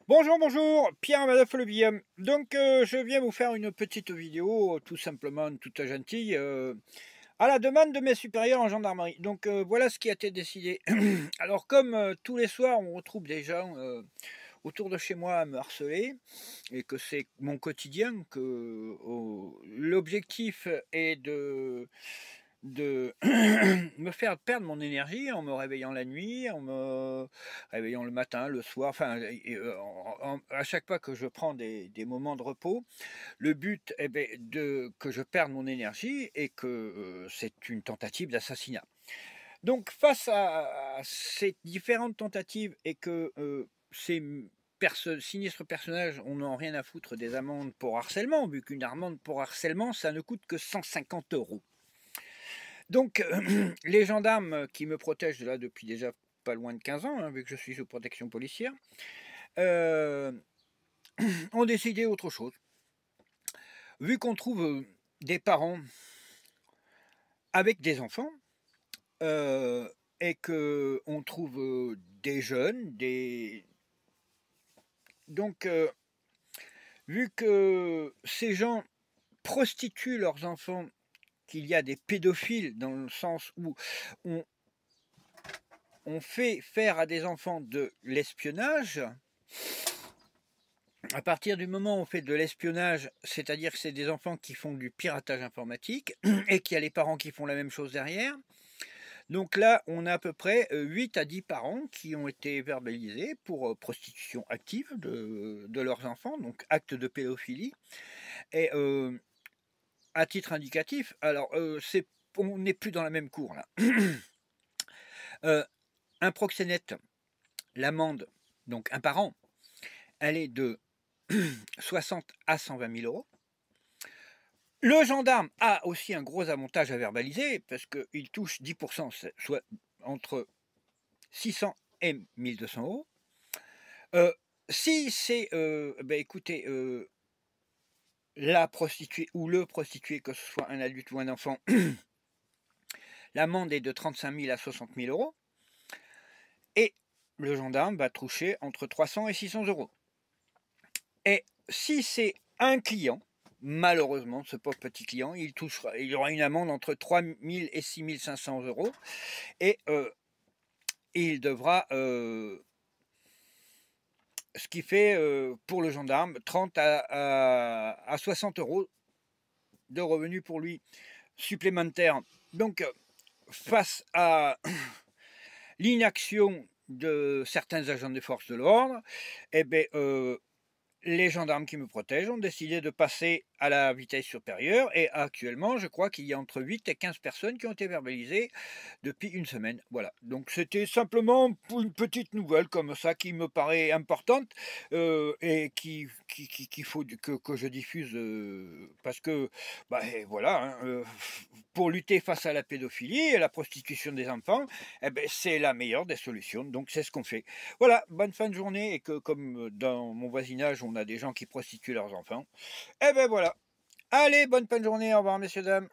Bonjour, bonjour, Pierre Madoff le Guillaume. Donc, je viens vous faire une petite vidéo, tout simplement, toute gentille, à la demande de mes supérieurs en gendarmerie. Donc, voilà ce qui a été décidé. Alors, comme tous les soirs, on retrouve des gens autour de chez moi à me harceler, et que c'est mon quotidien, que l'objectif est de me faire perdre mon énergie en me réveillant la nuit, en me réveillant le matin, le soir, enfin, à chaque fois que je prends des moments de repos, le but est que je perde mon énergie et que c'est une tentative d'assassinat. Donc, face à ces différentes tentatives et que ces sinistres personnages, on n'en rien à foutre des amendes pour harcèlement, vu qu'une amende pour harcèlement, ça ne coûte que 150 €. Donc, les gendarmes qui me protègent là depuis déjà pas loin de 15 ans, hein, vu que je suis sous protection policière, euh, ont décidé autre chose. Vu qu'on trouve des parents avec des enfants, euh, et que on trouve des jeunes, donc vu que ces gens prostituent leurs enfants, qu'il y a des pédophiles dans le sens où on, on fait faire à des enfants de l'espionnage. À partir du moment où on fait de l'espionnage, c'est-à-dire que c'est des enfants qui font du piratage informatique et qu'il y a les parents qui font la même chose derrière. Donc là, on a à peu près 8 à 10 parents qui ont été verbalisés pour prostitution active de leurs enfants, donc acte de pédophilie. Et à titre indicatif, alors on n'est plus dans la même cour là. Un proxénète, l'amende, donc un parent, elle est de 60 à 120 000 euros. Le gendarme a aussi un gros avantage à verbaliser parce qu'il touche 10%, soit entre 600 et 1200 euros. Si c'est, écoutez, la prostituée ou le prostitué, que ce soit un adulte ou un enfant, l'amende est de 35 000 à 60 000 euros. Et le gendarme va toucher entre 300 et 600 euros. Et si c'est un client, malheureusement, ce pauvre petit client, il aura une amende entre 3 000 et 6 500 euros. Et il devra, ce qui fait pour le gendarme 30 à 60 euros de revenus pour lui supplémentaires. Donc, face à l'inaction de certains agents des forces de l'ordre, eh bien, les gendarmes qui me protègent ont décidé de passer à la vitesse supérieure et actuellement, je crois qu'il y a entre 8 et 15 personnes qui ont été verbalisées depuis une semaine. Voilà, donc c'était simplement pour une petite nouvelle comme ça qui me paraît importante et qu'il faut que je diffuse parce que, voilà, hein, pour lutter face à la pédophilie et la prostitution des enfants, eh ben, c'est la meilleure des solutions, donc c'est ce qu'on fait. Voilà, bonne fin de journée et que comme dans mon voisinage, on a des gens qui prostituent leurs enfants, eh ben voilà. Allez, bonne fin de journée, au revoir messieurs, dames.